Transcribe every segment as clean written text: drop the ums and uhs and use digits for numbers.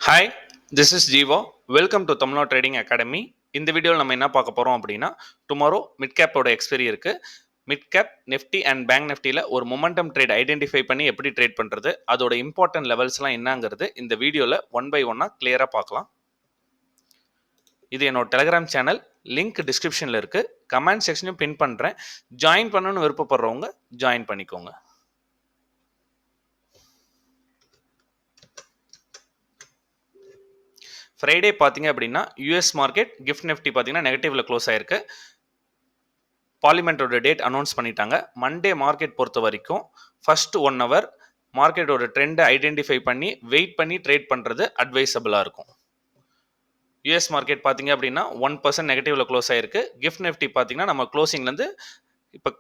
Hi, this is Jeevo. Welcome to Tamil Nadu trading academy. இந்த வீடியோவில் நம்ம என்ன பார்க்க போகிறோம் அப்படின்னா, டுமாரோ மிட் கேப்போட எக்ஸ்பைரி இருக்குது. Mid cap Nifty and bank நிஃப்டியில் ஒரு மொமெண்டம் ட்ரேட் ஐடென்டிஃபை பண்ணி எப்படி ட்ரேட் பண்ணுறது, அதோட இம்பார்ட்டன்ட் லெவல்ஸ்லாம் என்னங்கிறது இந்த வீடியோவில் ஒன் பை ஒன்னாக கிளியராக பார்க்கலாம். இது என்னோட டெலிகிராம் சேனல், லிங்க் டிஸ்கிரிப்ஷனில் இருக்குது. கமெண்ட் செக்ஷனையும் பின் பண்ணுறேன். ஜாயின் பண்ணணும்னு விருப்பப்படுறவங்க ஜாயின் பண்ணிக்கோங்க. ஃப்ரைடே பார்த்தீங்க அப்படின்னா யூஎஸ் மார்க்கெட் கிஃப்ட் நிஃப்டி பார்த்தீங்கன்னா நெகட்டிவ்ல க்ளோஸ் ஆயிருக்கு. பார்லிமெண்ட்டோட டேட் அனௌன்ஸ் பண்ணிட்டாங்க. மண்டே மார்க்கெட் பொறுத்த வரைக்கும் ஃபர்ஸ்ட் 1 hour மார்க்கெட்டோட ட்ரெண்டை ஐடென்டிஃபை பண்ணி வெயிட் பண்ணி ட்ரேட் பண்ணுறது அட்வைசபிளாக இருக்கும். யூஎஸ் மார்க்கெட் பார்த்தீங்க அப்படின்னா 1% நெகட்டிவ்ல க்ளோஸ் ஆயிருக்கு. கிஃப்ட் நிஃப்டி பார்த்தீங்கன்னா நம்ம க்ளோசிங்லேருந்து இப்போ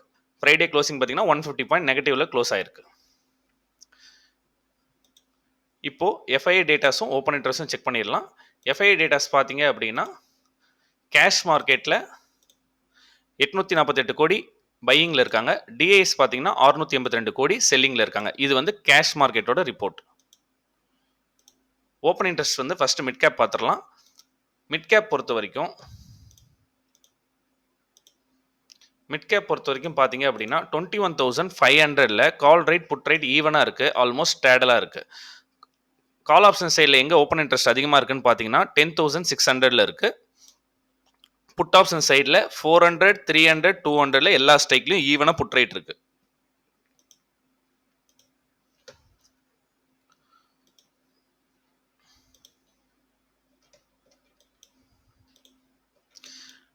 ஃப்ரைடே க்ளோசிங் பார்த்தீங்கன்னா 150 பாயிண்ட் நெகட்டிவ்ல க்ளோஸ் ஆயிருக்கு. இப்போ எஃப்ஐஏ டேட்டாஸும் ஓப்பன் இன்ட்ரெஸ்ட்டும் செக் பண்ணிடலாம். எஃப்ஐஏ டேட்டாஸ் பார்த்தீங்க அப்படின்னா கேஷ் மார்க்கெட்டில் 848 கோடி பையிங்கில் இருக்காங்க. டிஐஎஸ் பார்த்தீங்கன்னா 682 கோடி செல்லிங்கில் இருக்காங்க. இது வந்து கேஷ் மார்க்கெட்டோட ரிப்போர்ட். ஓப்பன் இன்ட்ரெஸ்ட் வந்து ஃபர்ஸ்ட் மிட் கேப் பார்த்துடலாம். மிட் கேப் பொறுத்த வரைக்கும் பார்த்தீங்க அப்படின்னா 21,500ல் கால் ரைட் புட் ரைட் ஈவனாக இருக்குது, ஆல்மோஸ்ட் ஸ்டேடலாக இருக்குது. கால் ஆப்ஷன் சைடில் எங்கே ஓப்பன் இன்ட்ரெஸ்ட் அதிகமாக இருக்குன்னு பார்த்தீங்கன்னா 10,600ல் இருக்குது. புட் ஆப்ஷன் சைடில் 400, 300, 200ல் எல்லா ஸ்ட்ரைக்லையும் ஈவனாக புட் ரைட் இருக்கு.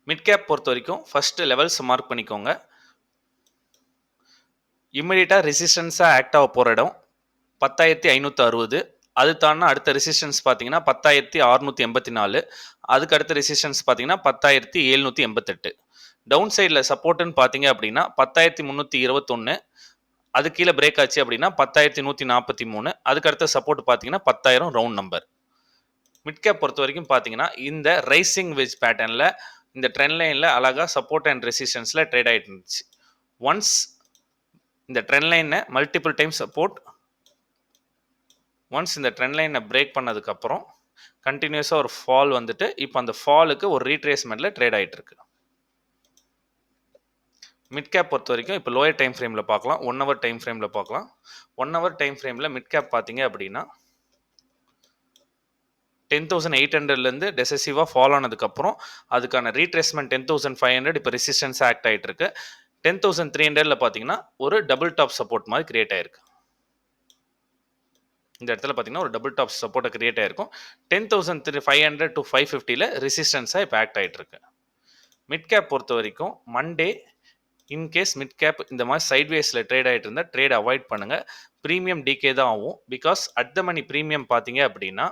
மிட் கேப் பொறுத்த வரைக்கும் ஃபர்ஸ்ட் லெவல்ஸ் மார்க் பண்ணிக்கோங்க. இம்மிடியட்டாக ரெசிஸ்டன்ஸாக ஆக்ட் ஆக போகிற இடம் 10,560. அது தாண்டினா அடுத்த ரெசிஸ்டன்ஸ் பார்த்தீங்கன்னா 10,684. அதுக்கு அடுத்த ரெசிஸ்டன்ஸ் பார்த்தீங்கன்னா 10,788. டவுன் சைடில் சப்போர்ட்டுன்னு பார்த்தீங்க அப்படின்னா 10,321. அது கீழே பிரேக் ஆச்சு அப்படின்னா 10,143. அதுக்கு அடுத்த சப்போர்ட் பார்த்தீங்கன்னா 10,000 ரவுண்ட் நம்பர். மிட் கேப் பொறுத்த வரைக்கும் பார்த்தீங்கன்னா இந்த ரைசிங் வெஜ் பேட்டர்னில் இந்த ட்ரெண்ட் லைனில் அழகாக சப்போர்ட் அண்ட் ரெசிஸ்டன்ஸில் ட்ரேட் ஆகிட்டு இருந்துச்சு. ஒன்ஸ் இந்த ட்ரெண்ட் லைனை மல்டிபிள் டைம் சப்போர்ட், ஒன்ஸ் இந்த ட்ரெண்ட் லைனை பிரேக் பண்ணதுக்கப்புறம் கண்டினியூஸாக ஒரு ஃபால் வந்துட்டு இப்போ அந்த ஃபாலுக்கு ஒரு ரீட்ரேஸ்மெண்ட்டில் ட்ரேட் ஆகிட்டு இருக்கு. மிட் கேப் பொறுத்த வரைக்கும் இப்போ லோயர் டைம் ஃப்ரேமில் பார்க்கலாம், 1 hour டைம் ஃப்ரேமில் பார்க்கலாம். 1 hour டைம் ஃப்ரேமில் மிட் கேப் பார்த்தீங்க அப்படின்னா 10,800லேருந்து டெசசிவாக ஃபால் ஆனதுக்கப்புறம் அதுக்கான ரீட்ரேஸ்மெண்ட் 10,500 இப்போ ரெசிஸ்டன்ஸ் ஆக்ட் ஆகிட்டு இருக்கு. 10,300ல் பார்த்தீங்கன்னா ஒரு டபுள் டாப் சப்போர்ட் மாதிரி கிரியேட் ஆயிருக்கு. இந்த இடத்துல பார்த்தீங்கன்னா ஒரு டபுள் டாப் சப்போர்ட்டை கிரியேட் ஆயிருக்கும். 10,500 to 550ல் ரெசிஸ்டன்ஸாக இப்போ ஆக்ட் ஆகிட்டு இருக்கு. மிட் கேப் பொறுத்த வரைக்கும் மண்டே இன்கேஸ் மிட் கேப் இந்த மாதிரி சைட்வேஸில் ட்ரேட் ஆகிட்டு இருந்தால் ட்ரேட் அவாய்ட் பண்ணுங்கள். ப்ரீமியம் டிகே தான் ஆகும். Because at the money premium பார்த்தீங்க அப்படின்னா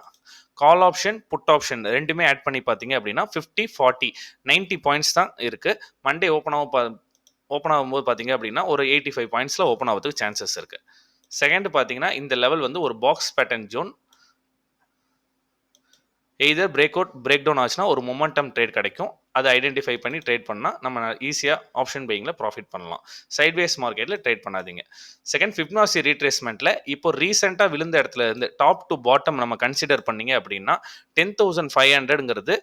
கால் ஆப்ஷன் புட் ஆப்ஷன் ரெண்டுமே ஆட் பண்ணி பார்த்தீங்க அப்படின்னா 50, 40, 90 பாயிண்ட்ஸ் தான் இருக்குது. மண்டே ஓப்பன் ஆகும்போது பார்த்தீங்க அப்படின்னா ஒரு 85 பாயிண்ட்ஸில் ஓப்பன் ஆகிறதுக்கு சான்சஸ் இருக்குது. செகண்ட் பார்த்தீங்கன்னா இந்த லெவல் வந்து ஒரு box pattern zone. Either break out break down ஆச்சுன்னா ஒரு மொமெண்டம் ட்ரேட் கிடைக்கும். அதை ஐடென்டிஃபை பண்ணி ட்ரேட் பண்ணால் நம்ம ஈஸியாக ஆப்ஷன் பையிங்கில் ப்ராஃபிட் பண்ணலாம். சைட்வேஸ் மார்க்கெட்டில் ட்ரேட் பண்ணாதீங்க. செகண்ட் ஃபிப்னாசி ரீட்ரேஸ்மெண்ட்டில் இப்போ ரீசெண்டாக விழுந்த இடத்துல இருந்து டாப் டு பாட்டம் நம்ம கன்சிடர் பண்ணீங்க அப்படின்னா 10,500ங்கிறது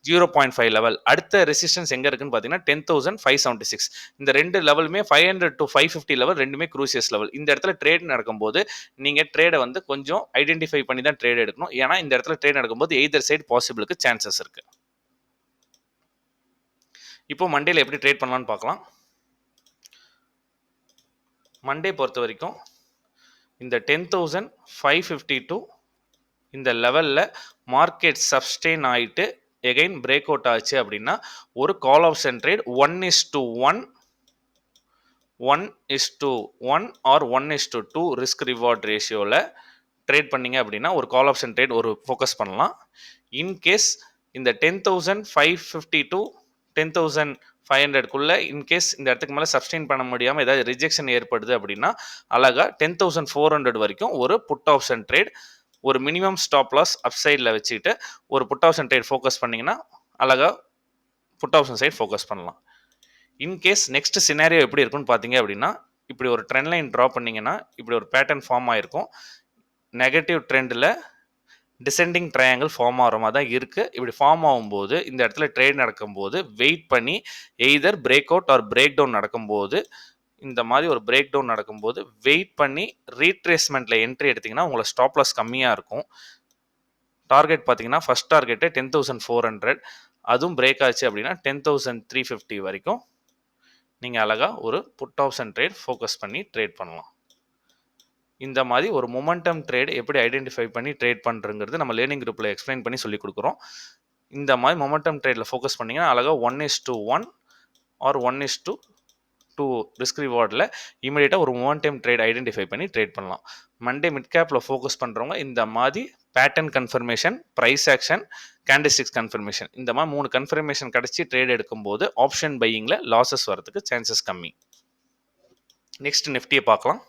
0.5 லெவல். அடுத்த ரெசிஸ்டன்ஸ் எங்கே இருக்குன்னு பார்த்தீங்கன்னா 10,576. இந்த ரெண்டு லெவலுமே 500 to 550 லெவல் ரெண்டுமே க்ரூசியஸ் லெவல். இந்த இடத்துல ட்ரேட் நடக்கும்போது நீங்கள் ட்ரேடை வந்து கொஞ்சம் ஐடென்டிஃபை பண்ணி தான் ட்ரேட் எடுக்கணும். ஏன்னா இந்த இடத்துல ட்ரேட் நடக்கும்போது எய்தர் சைடு பாசிபிளுக்கு சான்சஸ் இருக்குது. இப்போ மண்டேல எப்படி ட்ரேட் பண்ணலான்னு பார்க்கலாம். மண்டே பொறுத்த வரைக்கும் இந்த 10,552 இந்த லெவலில் மார்க்கெட் சப்ஸ்டெயின் ஆகிட்டு எகைன் பிரேக் அவுட் ஆச்சு அப்படின்னா ஒரு call option trade 1:1, 1:1 or 1:2 risk reward ரேஷியோவில் ட்ரேட் பண்ணிங்க அப்படின்னா ஒரு கால் ஆப்ஷன் ட்ரேட் ஒரு ஃபோக்கஸ் பண்ணலாம். இன்கேஸ் இந்த 10,550 to 10,500க்குள்ளே இன்கேஸ் இந்த இடத்துக்கு மேலே சப்ஸ்டெயின் பண்ண முடியாமல் ஏதாவது ரிஜெக்ஷன் ஏற்படுது அப்படின்னா அழகாக 10,400 வரைக்கும் ஒரு புட் ஆப்ஷன் ட்ரேட் ஒரு மினிமம் ஸ்டாப் லாஸ் அப்சைடில் வச்சுக்கிட்டு ஒரு புட் ஆப்ஷன் ட்ரேட் ஃபோக்கஸ் பண்ணிங்கன்னா அழகாக புட் ஆப்ஷன் சைட் ஃபோக்கஸ் பண்ணலாம். இன்கேஸ் நெக்ஸ்ட் சினாரியோ எப்படி இருக்குன்னு பார்த்தீங்க அப்படின்னா இப்படி ஒரு ட்ரெண்ட் லைன் ட்ரா பண்ணிங்கன்னா இப்படி ஒரு பேட்டர்ன் ஃபார்ம் ஆகிருக்கும். நெகட்டிவ் ட்ரெண்டில் டிசெண்டிங் ட்ரையாங்கிள் ஃபார்ம் ஆகிற மாதிரி தான் இருக்குது. இப்படி ஃபார்ம் ஆகும்போது இந்த இடத்துல ட்ரேட் நடக்கும்போது வெயிட் பண்ணி either break out or break down நடக்கும்போது, இந்த மாதிரி ஒரு பிரேக் டவுன் நடக்கும்போது வெயிட் பண்ணி ரீட்ரேஸ்மெண்ட்டில் என்ட்ரி எடுத்திங்கன்னா உங்களை ஸ்டாப் லாஸ் கம்மியாக இருக்கும். டார்கெட் பார்த்தீங்கன்னா ஃபஸ்ட் டார்கெட்டு 10,400, அதுவும் பிரேக் ஆச்சு அப்படின்னா 10,350 வரைக்கும் நீங்கள் அழகாக ஒரு புட் ஆப்ஷன் ட்ரேட் ஃபோக்கஸ் பண்ணி ட்ரேட் பண்ணலாம். இந்த மாதிரி ஒரு மொமெண்டம் ட்ரேட் எப்படி ஐடென்டிஃபை பண்ணி ட்ரேட் பண்ணுறங்கிறது நம்ம லேர்னிங் குரூப்பில் எக்ஸ்பிளைன் பண்ணி சொல்லி கொடுக்குறோம். இந்த மாதிரி மொமெண்டம் ட்ரேடில் ஃபோக்கஸ் பண்ணிங்கன்னா அழகாக 1:1 ஆர் 1:2 ரிஸ்க் ரிவார்டில் இமீடியட்டாக ஒரு மொமெண்டம் ட்ரேட் ஐடென்டிஃபை பண்ணி ட்ரேட் பண்ணலாம். மண்டே மிட் கேப்பில் ஃபோக்கஸ் பண்ணுறவங்க இந்த மாதிரி pattern confirmation, price action, candlesticks confirmation, இந்த மாதிரி 3 கன்ஃபர்மேஷன் கிடச்சி ட்ரேட் எடுக்கும்போது ஆப்ஷன் பையிங்கில் லாஸஸ் வரதுக்கு சான்சஸ் கம்மி. நெக்ஸ்ட் நிஃப்டியை பார்க்கலாம்.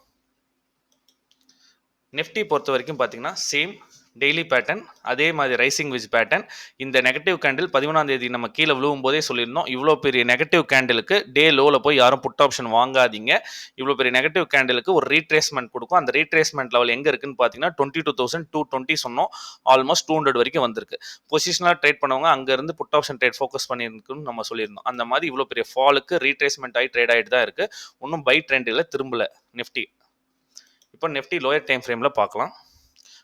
நிஃப்டி பொறுத்த வரைக்கும் பார்த்தீங்கன்னா சேம் டெய்லி பேட்டர்ன், அதே மாதிரி ரைசிங் விஜ் பேட்டர்ன். இந்த நெகட்டிவ் கேண்டில் 11ஆம் தேதி நம்ம கீழே விழுவும் போதே சொல்லியிருந்தோம், இவ்வளோ பெரிய நெகட்டிவ் கேண்டிலுக்கு டே லோவில் போய் யாரும் புட் ஆப்ஷன் வாங்காதீங்க. இவ்வளோ பெரிய நெகட்டிவ் கேண்டிலுக்கு ஒரு ரீட்ரேஸ்மெண்ட் கொடுக்கும். அந்த ரீட்ரேஸ்மெண்ட் லெவல் எங்கே இருக்குன்னு பார்த்தீங்கன்னா 22,220 சொன்னோம். ஆல்மோஸ்ட் 200 வரைக்கும் வந்திருக்கு. பொசிஷனாக ட்ரேட் பண்ணவங்க அங்கேருந்து புட் ஆப்ஷன் ட்ரேட் ஃபோக்கஸ் பண்ணியிருக்குன்னு நம்ம சொல்லியிருந்தோம். அந்த மாதிரி இவ்வளோ பெரிய ஃபாலுக்கு ரீட்ரேஸ்மெண்ட் ஆகி ட்ரேட் ஆகிட்டு தான் இருக்குது. இன்னும் பை ட்ரெண்டில் திரும்பல நிஃப்டி. இப்போ நிஃப்டி லோயர் டைம் ஃப்ரேமில் பார்க்கலாம்.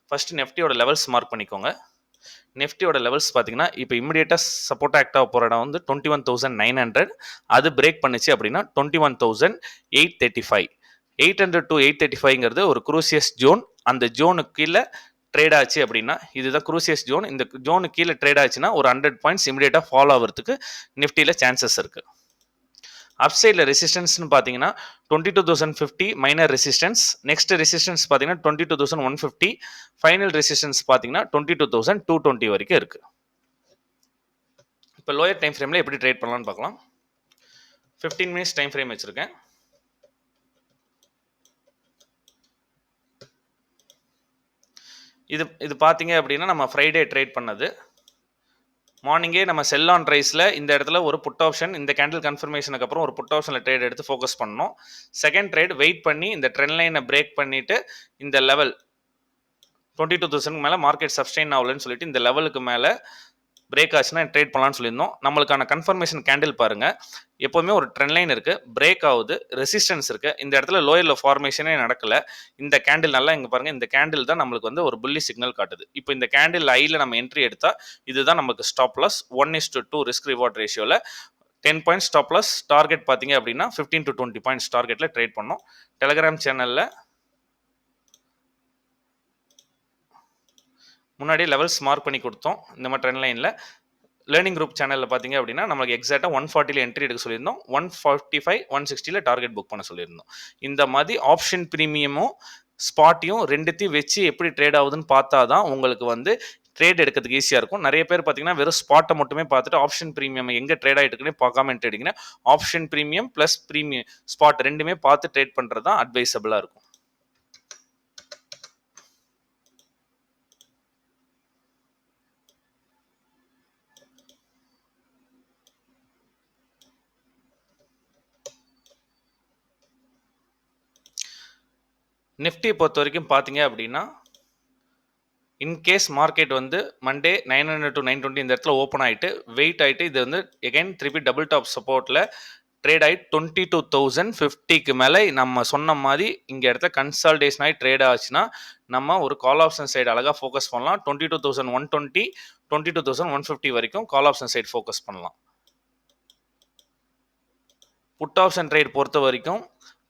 ஃபர்ஸ்ட் நிஃப்டியோட லெவல்ஸ் மார்க் பண்ணிக்கோங்க. நிஃப்டியோட லெவல்ஸ் பார்த்தீங்கன்னா இப்போ இமிடியேட்டாக சப்போர்ட் ஆக்ட் ஆக போகிற இடம் வந்து 21,900. அது பிரேக் பண்ணிச்சு அப்படின்னா 21,835. 800 to 835ங்கிறது ஒரு குரூசியஸ் ஜோன். அந்த ஜோனுக்கு கீழே ட்ரேட் ஆச்சு அப்படின்னா இதுதான் குரூசியஸ் ஜோன். இந்த ஜோனுக்கு கீழே ட்ரேட் ஆச்சுன்னா ஒரு 100 பாயிண்ட்ஸ் இமிடியேட்டாக ஃபாலோ ஆகிறதுக்கு நிஃப்டியில் சான்சஸ் இருக்குது. அப்சைடில் ரெசிஸ்டன்ஸ்னு பார்த்தீங்கன்னா 22,050 மைனர் ரெசிஸ்டன்ஸ். நெக்ஸ்ட் ரெசிஸ்டன்ஸ் பார்த்தீங்கன்னா 22,150. ஃபைனல் ரெசிஸ்டன்ஸ் பார்த்தீங்கன்னா 22,220 வரைக்கும் இருக்குது. இப்போ லோயர் டைம் ஃப்ரேமில் எப்படி ட்ரேட் பண்ணலாம்னு பார்க்கலாம். 15 மினிட்ஸ் டைம் ஃப்ரேம் வச்சுருக்கேன். இது பார்த்தீங்க அப்படின்னா நம்ம ஃப்ரைடே ட்ரேட் பண்ணது. மார்னிங்கே நம்ம செல் ஆன் ரைஸில் இந்த இடத்துல ஒரு புட் ஆப்ஷன், இந்த கேண்டில் கன்ஃபர்மேஷனுக்கு அப்புறம் ஒரு புட் ஆப்ஷனில் ட்ரேட் எடுத்து ஃபோக்கஸ் பண்ணோம். செகண்ட் ட்ரேட் வெயிட் பண்ணி இந்த ட்ரெண்ட் லைனை பிரேக் பண்ணிவிட்டு இந்த லெவல் 22,000 மேலே மார்க்கெட் சப்ஸ்டெயின் ஆகலன்னு சொல்லிட்டு இந்த லெவலுக்கு மேலே பிரேக் ஆச்சுன்னா ட்ரேட் பண்ணலான்னு சொல்லியிருந்தோம். நம்மளுக்கான கன்ஃபர்மேஷன் கேண்டில் பாருங்கள். எப்போவுமே ஒரு ட்ரெண்ட் லைன் இருக்குது, பிரேக் ஆகுது, ரெசிஸ்டன்ஸ் இருக்குது. இந்த இடத்துல லோயரில் ஃபார்மேஷனே நடக்கலை. இந்த கேண்டில் நல்லா இங்கே பாருங்கள், இந்த கேண்டில் தான் நம்மளுக்கு வந்து ஒரு புல்லி சிக்னல் காட்டுது. இப்போ இந்த கேண்டில் ஐயில் நம்ம என்ட்ரி எடுத்தால் இதுதான் நமக்கு ஸ்டாப் லாஸ். 1:2 ரிஸ்க் ரிவார்ட் ரேஷியோவில் 10 பாயிண்ட்ஸ் ஸ்டாப் லாஸ். டார்கெட் பார்த்தீங்க அப்படின்னா 15 to 20 பாயிண்ட்ஸ் டார்கெட்டில் ட்ரேட் பண்ணோம். டெலிகிராம் சேனலில் முன்னாடி லெவல்ஸ் மார்க் பண்ணி கொடுத்தோம். இந்த மாதிரி ட்ரெண்ட் லைனில் லேர்னிங் குரூப் சேனலில் பார்த்தீங்க அப்படின்னா நமக்கு எக்ஸாக்டாக 140 என்ட்ரி எடுக்க சொல்லியிருந்தோம். 145, 160 டார்கெட் புக் பண்ண சொல்லியிருந்தோம். இந்த மாதிரி ஆப்ஷன் ப்ரீமியமும் ஸ்பாட்டையும் ரெண்டுத்தையும் வச்சு எப்படி ட்ரேட் ஆகுதுன்னு பார்த்தா தான் உங்களுக்கு வந்து ட்ரேட் எடுக்கிறதுக்கு ஈஸியாக இருக்கும். நிறைய பேர் பார்த்தீங்கன்னா வெறும் ஸ்பாட்டை மட்டுமே பார்த்துட்டு ஆப்ஷன் ப்ரீமியம் எங்கே ட்ரேட் ஆகிட்டு இருக்குன்னு பார்க்காம என்ட்ரி எடுங்க. Option premium plus premium spot ரெண்டுமே பார்த்து ட்ரேட் பண்ணுறது தான் அட்வைசபிளாக இருக்கும். நிஃப்டி பொறுத்த வரைக்கும் பார்த்தீங்க அப்படின்னா இன்கேஸ் மார்க்கெட் வந்து மண்டே 900 to 920 இந்த இடத்துல ஓப்பன் ஆகிட்டு வெயிட் ஆகிட்டு இது வந்து எகைன் திருப்பி டபுள் டாப் சப்போர்ட்டில் ட்ரேட் ஆகி 22,050க்கு மேலே நம்ம சொன்ன மாதிரி இங்கே இடத்துல கன்சால்டேஷன் ஆகி ட்ரேட் ஆச்சுன்னா நம்ம ஒரு கால் ஆப்ஷன் சைடு அழகாக ஃபோக்கஸ் பண்ணலாம். 22,120, 22,150 வரைக்கும் கால் ஆப்ஷன் சைடு ஃபோக்கஸ் பண்ணலாம். புட் ஆப்ஷன் ட்ரேட் பொறுத்த வரைக்கும்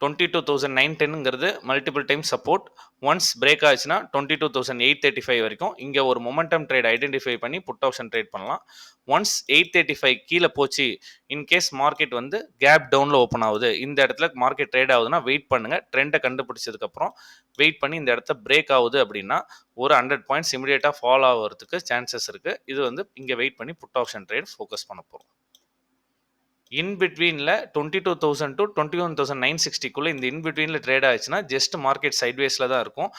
22,910ங்கிறது multiple time support. Once break ஆச்சுன்னா 22,835 வரைக்கும் இங்கே ஒரு மொமெண்டம் ட்ரேட் ஐடென்டிஃபை பண்ணி புட் ஆப்ஷன் ட்ரேட் பண்ணலாம். ஒன்ஸ் 835 கீழே போச்சு, இன்கேஸ் மார்க்கெட் வந்து கேப் டவுனில் ஓப்பன் ஆகுது, இந்த இடத்துல மார்க்கெட் ட்ரேட் ஆகுதுன்னா வெயிட் பண்ணுங்கள். ட்ரெண்டை கண்டுபிடிச்சதுக்கப்புறம் வெயிட் பண்ணி இந்த இடத்த பிரேக் ஆகுது அப்படின்னா ஒரு 100 பாயிண்ட்ஸ் இமிடியேட்டாக ஃபாலோ ஆகிறதுக்கு சான்சஸ் இருக்குது. இது வந்து இங்கே வெயிட் பண்ணி புட் ஆப்ஷன் ட்ரேட் ஃபோக்கஸ் பண்ண போகிறோம். இன்பிட்வீனில் 22,000 to 21,960க்குள்ளே இந்த இன்பிட்வீனில் ட்ரேட் ஆச்சுன்னா ஜஸ்ட் மார்க்கெட் சைட்வேஸில் தான் இருக்கும்.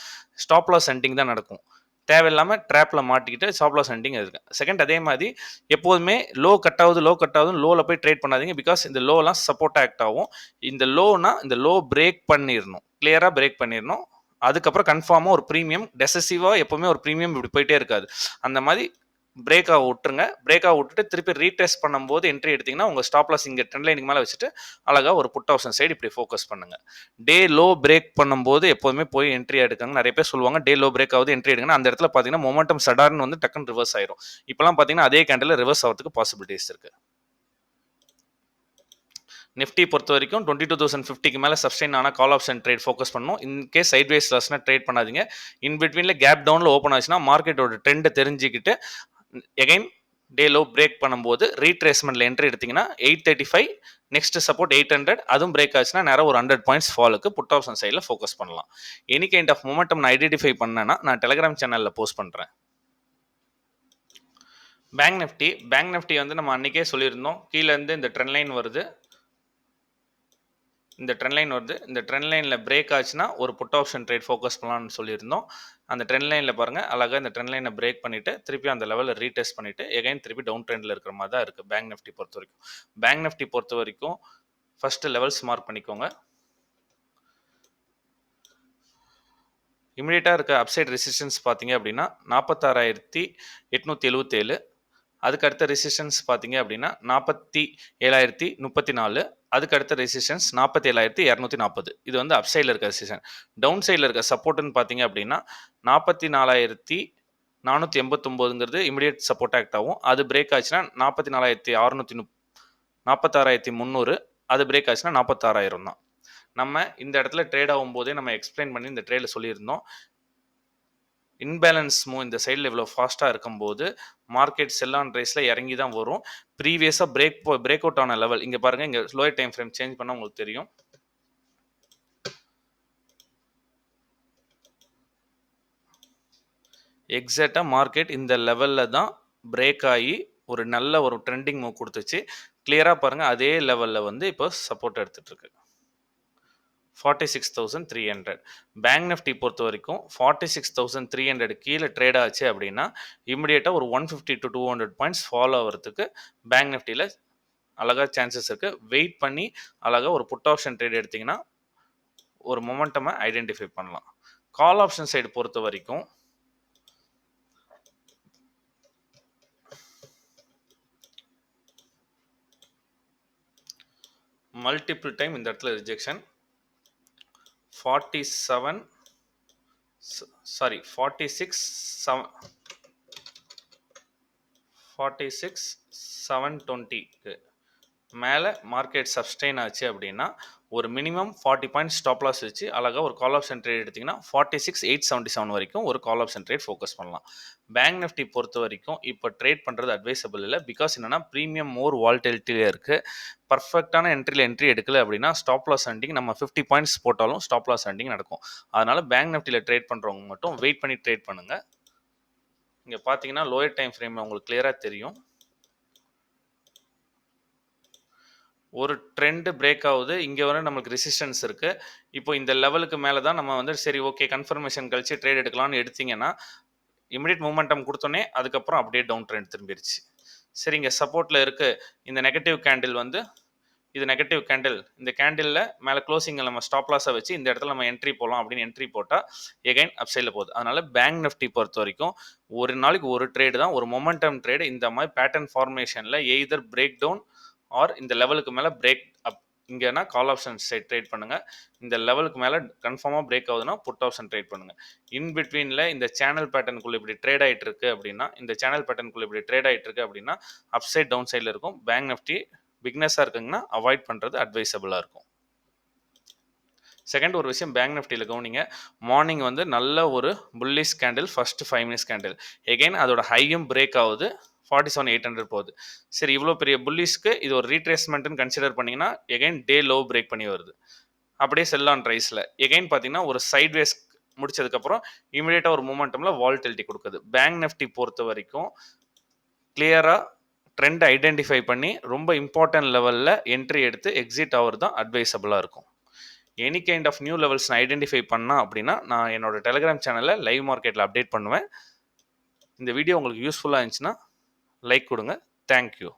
ஸ்டாப் லாஸ் ஹண்டிங் தான் நடக்கும். தேவையில்லாமல் ட்ராப்பில் மாட்டிக்கிட்டு ஸ்டாப் லாஸ் ஹண்டிங் இருக்கு. செகண்ட் அதே மாதிரி எப்போதுமே லோ கட் ஆகுது லோவில் போய் ட்ரேட் பண்ணாதீங்க. பிகாஸ் இந்த லோலாம் சப்போர்ட் ஆக்ட் ஆகும். இந்த லோனா இந்த லோ பிரேக் பண்ணிடணும், கிளியராக பிரேக் பண்ணிடணும். அதுக்கப்புறம் கன்ஃபார்மாக ஒரு ப்ரீமியம் டெசசிவாக எப்போவுமே ஒரு ப்ரீமியம் இப்படி போயிட்டே இருக்காது. அந்த மாதிரி பிரேக்காக விட்டுருங்க. பிரேக்காக விட்டுட்டு திருப்பி ரீடெஸ்ட் பண்ணும்போது என்ட்ரி எடுத்தீங்கன்னா உங்கள் ஸ்டாப் லாஸ் இங்கே ட்ரெண்ட் லைனுக்கு மேலே வச்சுட்டு அழகாக ஒரு புட் ஆப்ஷன் சைடு இப்படி ஃபோக்கஸ் பண்ணுங்க. டே லோ பிரேக் பண்ணும்போது எப்போதுமே போய் என்ட்ரி எடுக்காங்க. நிறைய பேர் சொல்லுவாங்க டே லோ பிரேக் ஆகுது என்ட்ரி எடுங்கன்னா அந்த இடத்துல பார்த்தீங்கன்னா மொமெண்டம் சடார்னு வந்து டக்குன்னு ரிவர்ஸ் ஆயிரும். இப்போலாம் பார்த்தீங்கன்னா அதே கேண்டில் ரிவர்ஸ் ஆகிறதுக்கு பாசிபிலிட்டிஸ் இருக்கு. நிஃப்டி பொறுத்த வரைக்கும் 22,050க்கு மேலே சப்ஸ்டைன் ஆனால் கால் ஆப்ஷன் ட்ரேட் ஃபோக்கஸ் பண்ணணும். இன்கேஸ் சைட்வேஸ் லாஸ்னா ட்ரேட் பண்ணாதீங்க. இன் பிட்வீனில் கேப் டவுனில் ஓப்பன் ஆச்சுன்னா மார்க்கெட்டோட ட்ரெண்டை தெரிஞ்சுக்கிட்டு எகைன் டே லோ பிரேக் பண்ணும்போது ரீட்ரேஸ்மெண்ட்ல என்ட்ரி எடுத்தீங்கன்னா 835 நெக்ஸ்ட் சப்போர்ட் 800 அதுவும் பிரேக் ஆச்சுன்னா நேரம் ஒரு 100 பாயிண்ட்ஸ் ஃபாலுக்கு புட் ஆப்ஷன் சைடில் ஃபோக்கஸ் பண்ணலாம். எனி கைண்ட் ஆஃப் மொமெண்டம் நான் ஐடென்டிஃபை பண்ணேன்னா நான் டெலிகிராம் சேனலில் போஸ்ட் பண்ணுறேன். பேங்க் நிஃப்டி வந்து நம்ம அன்றைக்கே சொல்லியிருந்தோம். கீழே இருந்து இந்த ட்ரெண்ட் லைன் வருது, இந்த ட்ரெண்ட் லைனில் பிரேக் ஆச்சுன்னா ஒரு புட் ஆப்ஷன் ட்ரேட் ஃபோக்கஸ் பண்ணலாம்னு சொல்லியிருந்தோம். அந்த ட்ரெண்ட் லைனில் பாருங்கள் அழகாக இந்த ட்ரெண்ட் லைனை பிரேக் பண்ணிவிட்டு திருப்பி அந்த லெவலில் ரீடெஸ்ட் பண்ணிவிட்டு எகைன் திருப்பி டவுன் ட்ரெண்டில் இருக்கிற மாதிரி தான் இருக்குது பேங்க் நிஃப்டி பொறுத்த வரைக்கும். ஃபஸ்ட்டு லெவல்ஸ் மார்க் பண்ணிக்கோங்க. இமீடியட்டாக இருக்க அப்சைட் ரெசிஸ்டன்ஸ் பார்த்தீங்க அப்படின்னா 46,877. அதுக்கு அடுத்த ரெசிஸ்டன்ஸ் பார்த்தீங்க அப்படின்னா 47,034. அதுக்கு அடுத்த ரெசிஸ்டன்ஸ் 47,240. இது வந்து அப் சைடில் இருக்க ரெசிஸ்டன்ஸ். டவுன் சைடில் இருக்க சப்போர்ட்னு பார்த்தீங்க அப்படின்னா 44,489ங்கிறது இமிடியேட் சப்போர்ட் ஆக்ட் ஆகும். அது பிரேக் ஆச்சுன்னா 46,300. அது பிரேக் ஆச்சுன்னா 46,000 தான். நம்ம இந்த இடத்துல ட்ரேட் ஆகும் போதே நம்ம எக்ஸ்பிளைன் பண்ணி இந்த ட்ரேடில் சொல்லியிருந்தோம். இன்பேலன்ஸ் மூவ் இந்த சைடில் இவ்வளோ ஃபாஸ்ட்டாக இருக்கும்போது மார்க்கெட் செல் ஆன் ரைஸில் இறங்கி தான் வரும். ப்ரீவியஸாக பிரேக் அவுட் ஆன லெவல் இங்கே பாருங்கள், இங்கே லோயர் டைம் ஃப்ரேம் சேஞ்ச் பண்ணால் உங்களுக்கு தெரியும். எக்ஸாக்டாக மார்க்கெட் இந்த லெவலில் தான் பிரேக் ஆகி ஒரு நல்ல ஒரு ட்ரெண்டிங் மூவ் கொடுத்துச்சு. கிளியராக பாருங்கள் அதே லெவலில் வந்து இப்போ சப்போர்ட் எடுத்துகிட்டு இருக்கு 46,300. பேங்க் நிஃப்டி பொறுத்த வரைக்கும் 46,300 கீழே ட்ரேட் ஆச்சு அப்படின்னா இமிடியேட்டாக ஒரு 150 to 200 பாயிண்ட்ஸ் ஃபாலோ ஆகிறதுக்கு பேங்க் நிஃப்டியில் அழகாக சான்சஸ் இருக்குது. வெயிட் பண்ணி அழகாக ஒரு புட் ஆப்ஷன் ட்ரேட் எடுத்திங்கன்னா ஒரு மொமெண்டமை ஐடென்டிஃபை பண்ணலாம். கால் ஆப்ஷன் சைடு பொறுத்த வரைக்கும் மல்டிபிள் டைம் இந்த இடத்துல ரிஜெக்ஷன் 46,720க்கு மேலே மார்க்கெட் சப்ஸ்டெயின் ஆச்சு அப்படின்னா ஒரு மினிமம் 40 பாயிண்ட் ஸ்டாப் லாஸ் வச்சு அழகாக ஒரு கால் ஆப்ஷன் ட்ரேட் எடுத்திங்கன்னா 46,877 வரைக்கும் ஒரு கால் ஆப்ஷன் ட்ரேட் ஃபோக்கஸ் பண்ணலாம். பேங்க் நிஃப்டி பொறுத்த வரைக்கும் இப்போ ட்ரேட் பண்ணுறது அட்வைசபிள் இல்லை. பிகாஸ் என்னென்னா ப்ரீமியம் மோர் வால்டிலிட்டியில் இருக்குது. பர்ஃபெக்டான என்ட்ரி எடுக்கல அப்படின்னா ஸ்டாப் லாஸ் ஹண்டிங் நம்ம 50 பாயிண்ட்ஸ் போட்டாலும் ஸ்டாப் லாஸ் ஹண்டிங் நடக்கும். அதனால் பேங்க் நிஃப்டியில் ட்ரேட் பண்ணுறவங்க மட்டும் வெயிட் பண்ணி ட்ரேட் பண்ணுங்கள். இங்கே பார்த்தீங்கன்னா லோயர் டைம் ஃப்ரேம் உங்களுக்கு கிளியராக தெரியும். ஒரு ட்ரெண்டு பிரேக் ஆகுது, இங்கே வர நம்மளுக்கு ரெசிஸ்டன்ஸ் இருக்குது. இப்போ இந்த லெவலுக்கு மேலே தான் நம்ம வந்து சரி ஓகே கன்ஃபர்மேஷன் கழிச்சு ட்ரேட் எடுக்கலாம்னு எடுத்தீங்கன்னா இமிடியேட் மூமெண்டம் கொடுத்தோன்னே அதுக்கப்புறம் அப்படியே டவுன் ட்ரெண்ட் திரும்பிடுச்சு. சரி இங்கே சப்போர்ட்டில் இருக்குது இந்த நெகட்டிவ் கேண்டில் வந்து இது நெகட்டிவ் கேண்டில். இந்த கேண்டிலில் மேலே க்ளோசிங்கில் நம்ம ஸ்டாப் லாஸை வச்சு இந்த இடத்துல நம்ம என்ட்ரி போகலாம் அப்படின்னு என்ட்ரி போட்டால் எகைன் அப்சைடில் போகுது. அதனால் பேங்க் நிஃப்டி பொறுத்த வரைக்கும் ஒரு நாளைக்கு ஒரு ட்ரேடு தான், ஒரு மொமெண்டம் ட்ரேடு. இந்த மாதிரி பேட்டர்ன் ஃபார்மேஷனில் எய்தர் பிரேக் டவுன் ஆர் இந்த லெவலுக்கு மேலே பிரேக் அப். இங்கேனா கால் ஆப்ஷன் ட்ரேட் பண்ணுங்கள். இந்த லெவலுக்கு மேலே கன்ஃபார்மாக பிரேக் ஆகுதுன்னா புட் ஆப்ஷன் ட்ரேட் பண்ணுங்கள். இன் பிட்வீனில் இந்த சேனல் பேட்டர்னுக்குள்ளே இப்படி ட்ரேட் ஆகிட்டு இருக்கு அப்படின்னா அப்சைட் டவுன் சைடில் இருக்கும். பேங்க் நிஃப்டி பிக்னஸாக இருக்குங்கன்னா அவாய்ட் பண்ணுறது அட்வைசபிளாக இருக்கும். செகண்ட் ஒரு விஷயம் பேங்க் நிஃப்டியில் கவனிங்க. மார்னிங் வந்து நல்ல ஒரு bullish candle, first 5 minutes candle. Again அதோட ஹையும் பிரேக் ஆகுது, 47,800 போகுது. சரி இவ்வளோ பெரிய புல்லிஷ்க்கு இது ஒரு ரீட்ரேஸ்மெண்ட்னு கன்சிடர் பண்ணிங்கன்னா எகைன் டே லோ பிரேக் பண்ணி வருது. அப்படியே செல் ஆன் ரைஸில் எகைன் பார்த்தீங்கன்னா ஒரு சைட்வேஸ் முடிச்சதுக்கப்புறம் இமீடியட்டாக ஒரு மூமெண்டமில் வால்டிலிட்டி கொடுக்குது. பேங்க் நிஃப்டி பொறுத்த வரைக்கும் கிளியராக ட்ரெண்ட் ஐடென்டிஃபை பண்ணி ரொம்ப இம்பார்ட்டன்ட் லெவலில் என்ட்ரி எடுத்து எக்ஸிட் ஆகிறது தான் அட்வைசபிளாக இருக்கும். Any kind of new levels நான் ஐடென்டிஃபை பண்ணால் அப்படின்னா நான் என்னோட டெலிகிராம் சேனலில் லைவ் மார்க்கெட்டில் அப்டேட் பண்ணுவேன். இந்த வீடியோ உங்களுக்கு யூஸ்ஃபுல்லாக இருந்துச்சுன்னா லைக் கொடுங்க. தேங்க்யூ.